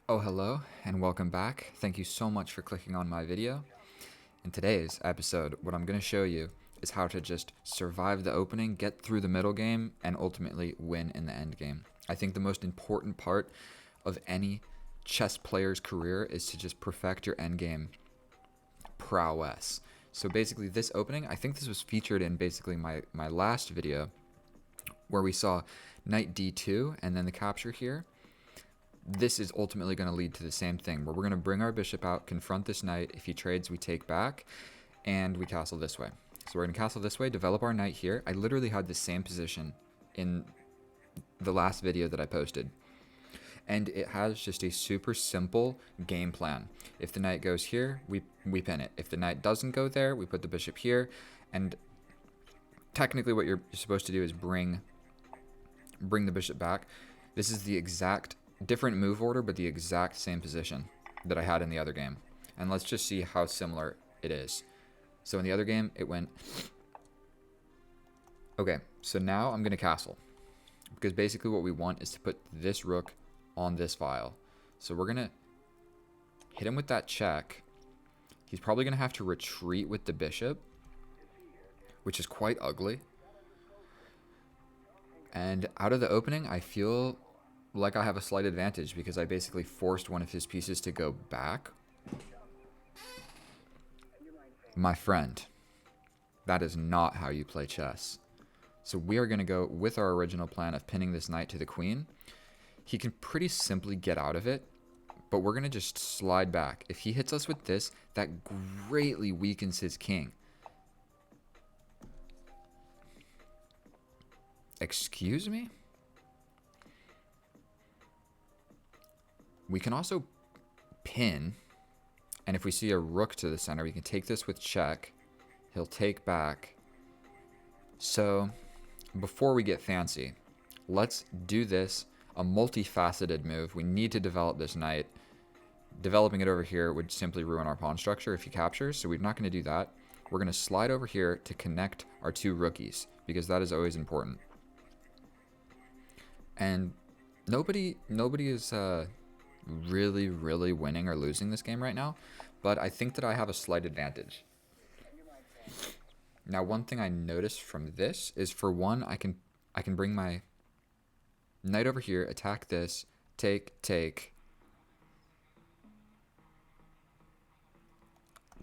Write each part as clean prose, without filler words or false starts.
Oh, hello, and welcome back. Thank you so much for clicking on my video. In today's episode, what I'm going to show you is how to just survive the opening, get through the middle game, and ultimately win in the end game. I think the most important part of any chess player's career is to just perfect your end game prowess. So basically this opening, I think this was featured in basically my last video where we saw knight d2 and then the capture here. This is ultimately going to lead to the same thing, where we're going to bring our bishop out, confront this knight. If he trades, we take back, and we castle this way. So we're going to castle this way, develop our knight here. I literally had the same position in the last video that I posted. And it has just a super simple game plan. If the knight goes here, we pin it. If the knight doesn't go there, we put the bishop here. And technically what you're supposed to do is bring the bishop back. This is the exact different move order, but the exact same position that I had in the other game. And let's just see how similar it is. So in the other game, it went... Okay, so now I'm going to castle. Because basically what we want is to put this rook on this file. So we're going to hit him with that check. He's probably going to have to retreat with the bishop, which is quite ugly. And out of the opening, I feel like I have a slight advantage because I basically forced one of his pieces to go back. My friend, that is not how you play chess. So we are going to go with our original plan of pinning this knight to the queen. He can pretty simply get out of it, but we're going to just slide back. If he hits us with this, that greatly weakens his king. Excuse me? We can also pin, and if we see a rook to the center, we can take this with check. He'll take back. So before we get fancy, let's do this, a multifaceted move. We need to develop this knight. Developing it over here would simply ruin our pawn structure if he captures, so we're not going to do that. We're going to slide over here to connect our two rookies, because that is always important. And nobody is really winning or losing this game right now, but I think that I have a slight advantage. Now, one thing I noticed from this is, for one, I can bring my knight over here, attack this, take.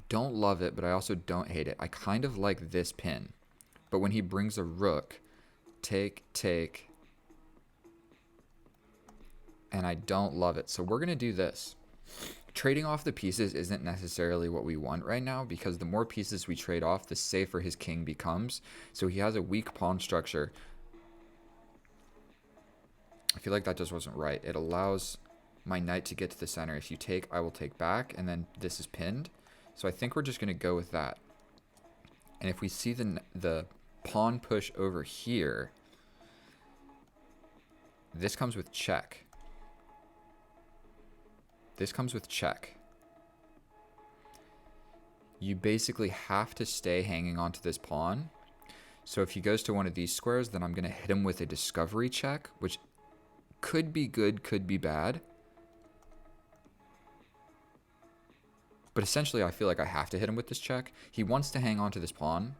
Don't love it, but I also don't hate it. I kind of like this pin, but when he brings a rook, take, and I don't love it. So we're going to do this. Trading off the pieces isn't necessarily what we want right now, because the more pieces we trade off, the safer his king becomes. So he has a weak pawn structure. I feel like that just wasn't right. It allows my knight to get to the center. If you take, I will take back, and then this is pinned. So I think we're just going to go with that. And if we see the pawn push over here, this comes with check. This comes with check. You basically have to stay hanging onto this pawn. So if he goes to one of these squares, then I'm going to hit him with a discovery check, which could be good, could be bad. But essentially, I feel like I have to hit him with this check. He wants to hang onto this pawn,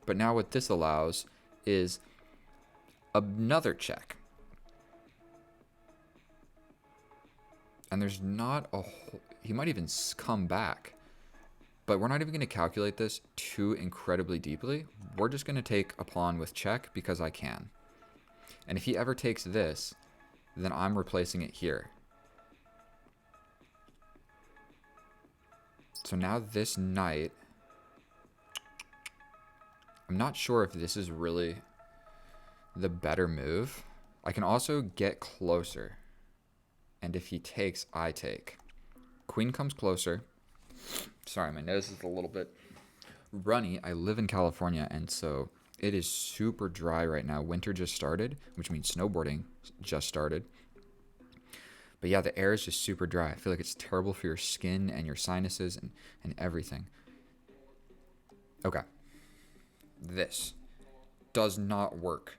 but now what this allows is another check. And there's not a whole... He might even come back. But we're not even going to calculate this too incredibly deeply. We're just going to take a pawn with check because I can. And if he ever takes this, then I'm replacing it here. So now this knight... I'm not sure if this is really the better move. I can also get closer. And if he takes, I take. Queen comes closer. Sorry, my nose is a little bit runny. I live in California, and so it is super dry right now. Winter just started, which means snowboarding just started. But yeah, the air is just super dry. I feel like it's terrible for your skin and your sinuses and everything. Okay. This does not work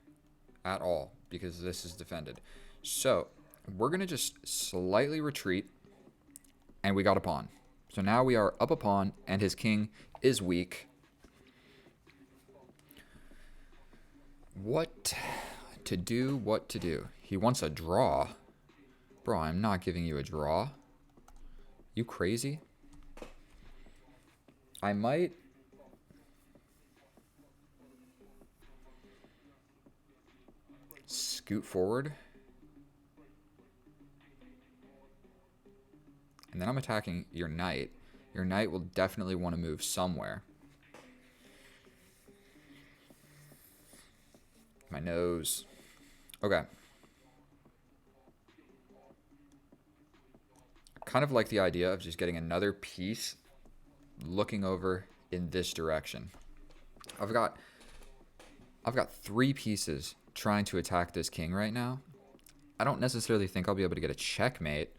at all because this is defended. So we're going to just slightly retreat. and we got a pawn. So now we are up a pawn, and his king is weak. What to do, what to do? He wants a draw. Bro, I'm not giving you a draw. You crazy? I might... scoot forward. And then I'm attacking your knight. Your knight will definitely want to move somewhere. My nose. Okay. Kind of like the idea of just getting another piece looking over in this direction. I've got 3 pieces trying to attack this king right now. I don't necessarily think I'll be able to get a checkmate,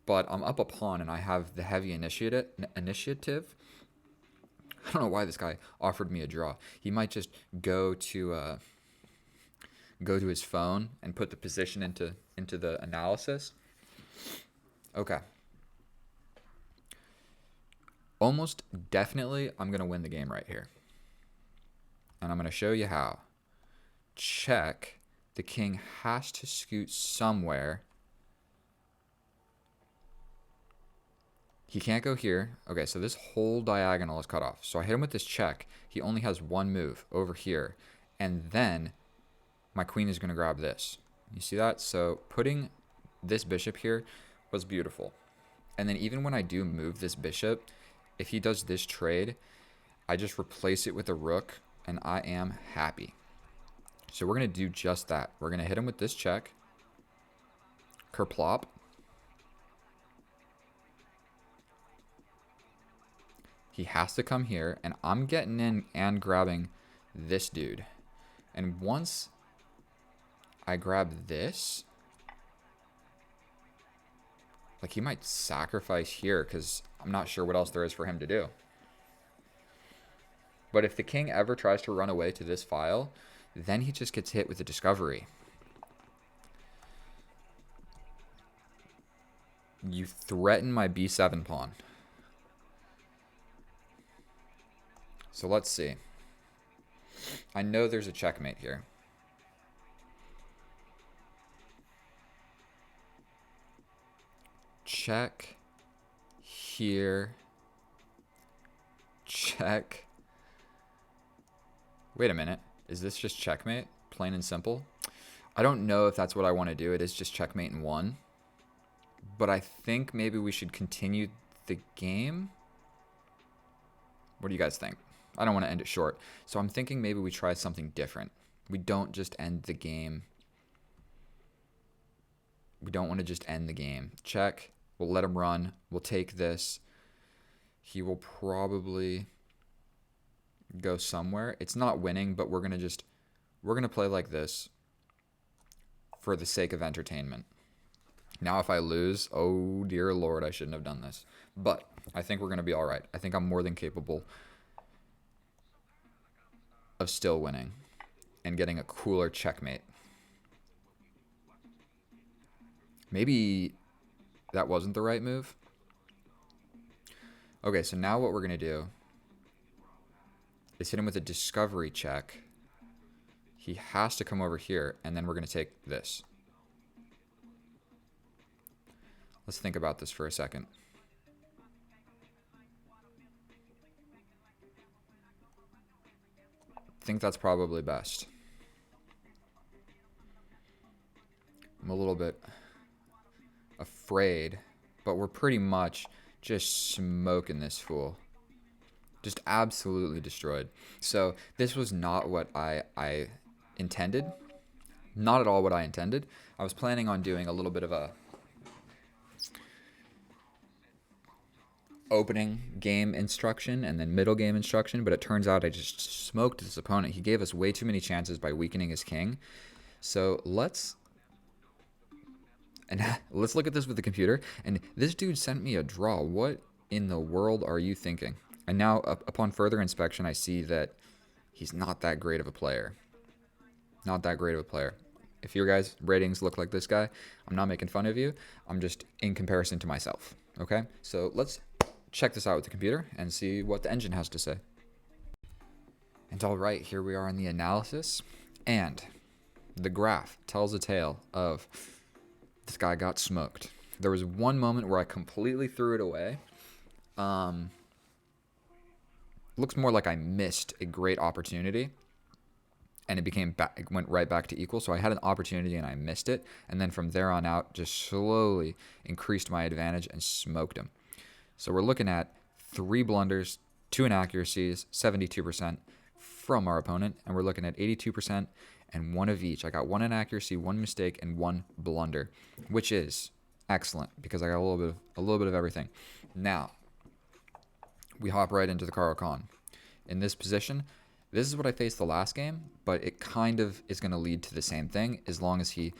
but I'm up a pawn and I have the heavy initiative. I don't know why this guy offered me a draw. He might just go to his phone and put the position into the analysis. Okay. Almost definitely I'm going to win the game right here. And I'm going to show you how. Check. The king has to scoot somewhere. He can't go here. Okay, so this whole diagonal is cut off. So I hit him with this check. He only has one move over here. And then my queen is going to grab this. You see that? So putting this bishop here was beautiful. And then even when I do move this bishop, if he does this trade, I just replace it with a rook, and I am happy. So we're going to do just that. We're going to hit him with this check. Kerplop. He has to come here, and I'm getting in and grabbing this dude. And once I grab this, like, he might sacrifice here because I'm not sure what else there is for him to do. But if the king ever tries to run away to this file, then he just gets hit with a discovery. You threaten my b7 pawn. So let's see. I know there's a checkmate here. Check here. Check. Wait a minute. Is this just checkmate? Plain and simple? I don't know if that's what I want to do. It is just checkmate in 1. But I think maybe we should continue the game. What do you guys think? I don't want to end it short. So I'm thinking maybe we try something different. We don't just end the game. We don't want to just end the game. Check. We'll let him run. We'll take this. He will probably go somewhere. It's not winning, but we're going to play like this for the sake of entertainment. Now if I lose, oh dear Lord, I shouldn't have done this. But I think we're going to be all right. I think I'm more than capable of still winning and getting a cooler checkmate. Maybe that wasn't the right move. Okay, so now what we're going to do is hit him with a discovery check. He has to come over here, and then we're going to take this. Let's think about this for a second. I think that's probably best. I'm a little bit afraid, but we're pretty much just smoking this fool. Just absolutely destroyed. So this was not what I intended. Not at all what I intended. I was planning on doing a little bit of a opening game instruction and then middle game instruction, but it turns out I just smoked this opponent. He gave us way too many chances by weakening his king. So let's look at this with the computer. And this dude sent me a draw. What in the world are you thinking? And now, upon further inspection, I see that he's not that great of a player. Not that great of a player. If your guys' ratings look like this guy, I'm not making fun of you. I'm just in comparison to myself. Okay, so let's check this out with the computer and see what the engine has to say. And all right, here we are in the analysis, and the graph tells a tale of this guy got smoked. There was one moment where I completely threw it away. Looks more like I missed a great opportunity, and it went right back to equal. So I had an opportunity and I missed it, and then from there on out, just slowly increased my advantage and smoked him. So we're looking at 3 blunders, 2 inaccuracies, 72% from our opponent, and we're looking at 82% and 1 of each. I got 1 inaccuracy, 1 mistake, and 1 blunder, which is excellent because I got a little bit of everything. Now we hop right into the Karo Khan. In this position, this is what I faced the last game, but it kind of is going to lead to the same thing as long as he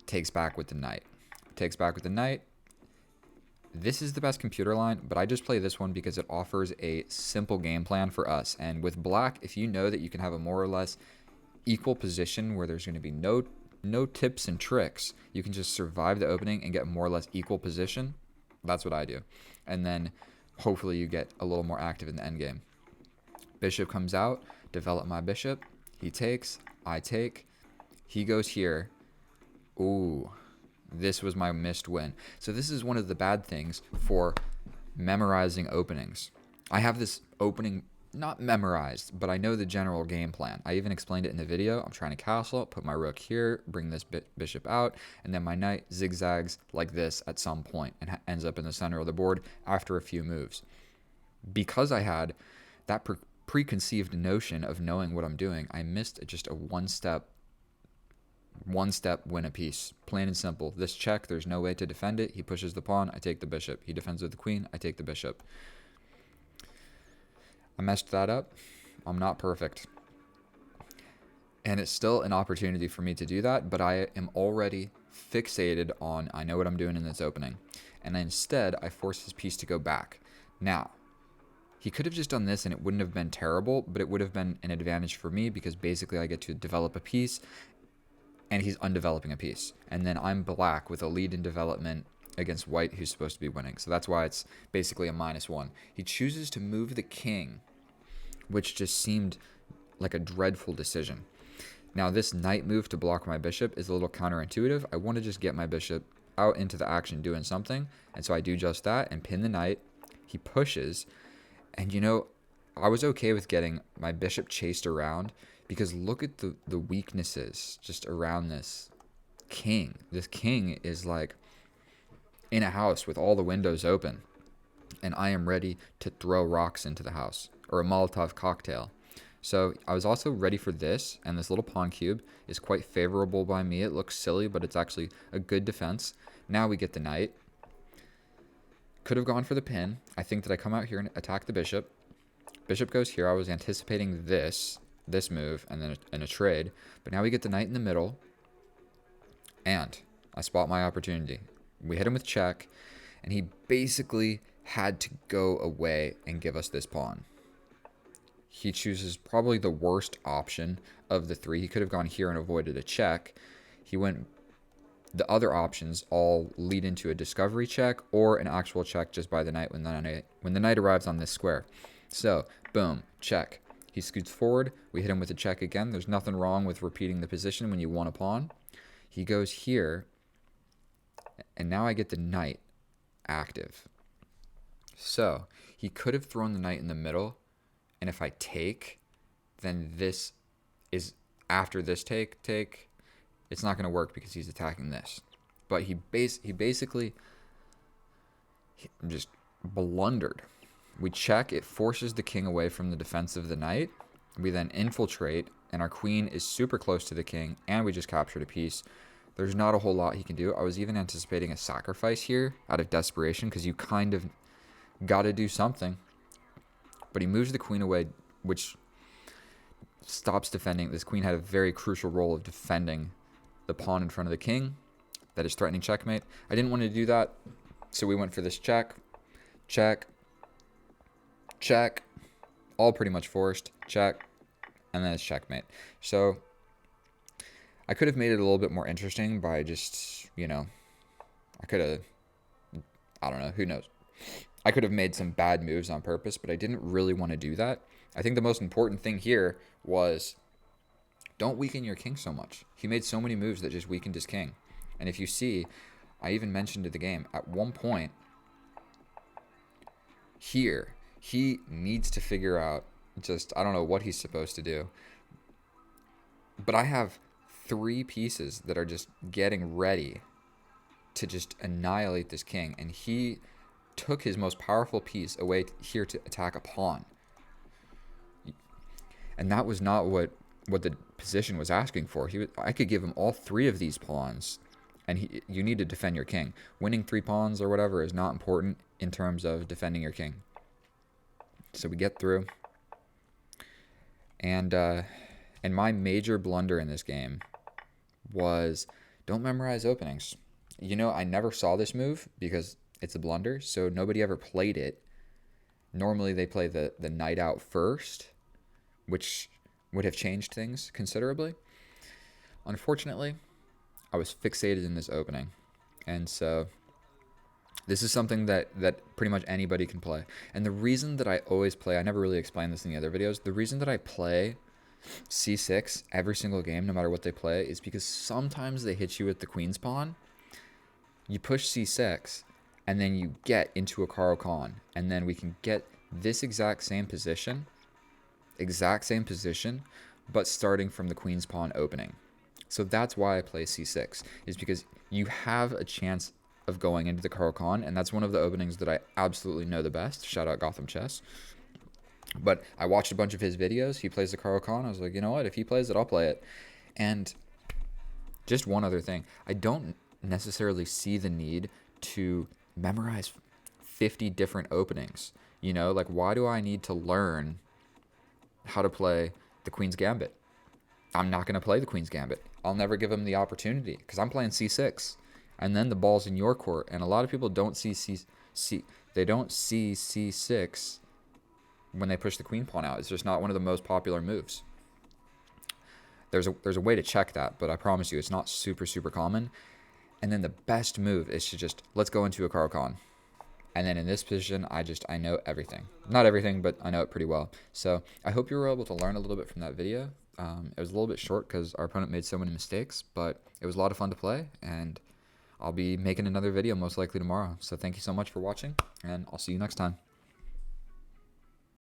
takes back with the knight. Takes back with the knight. This is the best computer line, but I just play this one because it offers a simple game plan for us. And with black, if you know that you can have a more or less equal position where there's going to be no tips and tricks, you can just survive the opening and get more or less equal position. That's what I do. And then hopefully you get a little more active in the endgame. Bishop comes out, develop my bishop. He takes, I take. He goes here. Ooh, this was my missed win. So this is one of the bad things for memorizing openings. I have this opening not memorized, but I know the general game plan. I even explained it in the video. I'm trying to castle, put my rook here, bring this bishop out, and then my knight zigzags like this at some point and ends up in the center of the board after a few moves. Because I had that preconceived notion of knowing what I'm doing, I missed just a one step win a piece. Plain and simple. This check, there's no way to defend it. He pushes the pawn, I take the bishop. He defends with the queen, I take the bishop. I messed that up. I'm not perfect. And it's still an opportunity for me to do that, but I am already fixated on I know what I'm doing in this opening. And instead, I force his piece to go back. Now, he could have just done this and it wouldn't have been terrible, but it would have been an advantage for me because basically I get to develop a piece and he's undeveloping a piece. And then I'm black with a lead in development against white who's supposed to be winning. So that's why it's basically a -1. He chooses to move the king, which just seemed like a dreadful decision. Now this knight move to block my bishop is a little counterintuitive. I want to just get my bishop out into the action doing something, and so I do just that and pin the knight. He pushes, and I was okay with getting my bishop chased around because look at the weaknesses just around this king. This king is like in a house with all the windows open, and I am ready to throw rocks into the house, or a Molotov cocktail. So I was also ready for this, and this little pawn cube is quite favorable by me. It looks silly, but it's actually a good defense. Now we get the knight. Could have gone for the pin. I think that I come out here and attack the bishop. Bishop goes here. I was anticipating this move and then a trade, but now we get the knight in the middle, and I spot my opportunity. We hit him with check, and he basically had to go away and give us this pawn. He chooses probably the worst option of the 3. He could have gone here and avoided a check. He went. The other options all lead into a discovery check or an actual check just by the knight when the knight arrives on this square. So, boom, check. He scoots forward. We hit him with a check again. There's nothing wrong with repeating the position when you want a pawn. He goes here, and now I get the knight active. So, he could have thrown the knight in the middle, and if I take, then this is after this take, it's not going to work because he's attacking this. But he basically just blundered. We check, it forces the king away from the defense of the knight. We then infiltrate, and our queen is super close to the king, and we just captured a piece. There's not a whole lot he can do. I was even anticipating a sacrifice here out of desperation because you kind of got to do something. But he moves the queen away, which stops defending. This queen had a very crucial role of defending the pawn in front of the king that is threatening checkmate. I didn't want to do that, so we went for this check, check, check, all pretty much forced, check, and then it's checkmate. So I could have made it a little bit more interesting by just, I could have I don't know. Who knows? I could have made some bad moves on purpose, but I didn't really want to do that. I think the most important thing here was don't weaken your king so much. He made so many moves that just weakened his king. And if you see, I even mentioned to the game, at one point here, he needs to figure out just, I don't know what he's supposed to do. But I have 3 pieces that are just getting ready to just annihilate this king. And he took his most powerful piece away here to attack a pawn. And that was not what the position was asking for. I could give him all 3 of these pawns, and you need to defend your king. Winning 3 pawns or whatever is not important in terms of defending your king. So we get through. And my major blunder in this game was don't memorize openings. You know, I never saw this move because it's a blunder, so nobody ever played it. Normally they play the knight out first, which would have changed things considerably. Unfortunately, I was fixated in this opening. And so this is something that pretty much anybody can play. And the reason that I always play, I never really explained this in the other videos, the reason that I play c6 every single game, no matter what they play, is because sometimes they hit you with the queen's pawn. You push c6, and then you get into a Caro-Kann, and then we can get this exact same position, but starting from the queen's pawn opening. So that's why I play c6, is because you have a chance of going into the Caro-Kann, and that's one of the openings that I absolutely know the best. Shout out Gotham Chess. But I watched a bunch of his videos. He plays the Caro-Kann. I was like, you know what? If he plays it, I'll play it. And just one other thing. I don't necessarily see the need to memorize 50 different openings. You know, like, why do I need to learn how to play the Queen's Gambit? I'm not going to play the Queen's Gambit. I'll never give him the opportunity because I'm playing c6. And then the ball's in your court. And a lot of people don't see c6 when they push the queen pawn out. It's just not one of the most popular moves. There's a way to check that, but I promise you it's not super common. And then the best move is to just, let's go into a Caro-Kann. And then in this position, I know everything. Not everything, but I know it pretty well. So I hope you were able to learn a little bit from that video. It was a little bit short because our opponent made so many mistakes, but it was a lot of fun to play, and I'll be making another video most likely tomorrow. So thank you so much for watching, and I'll see you next time.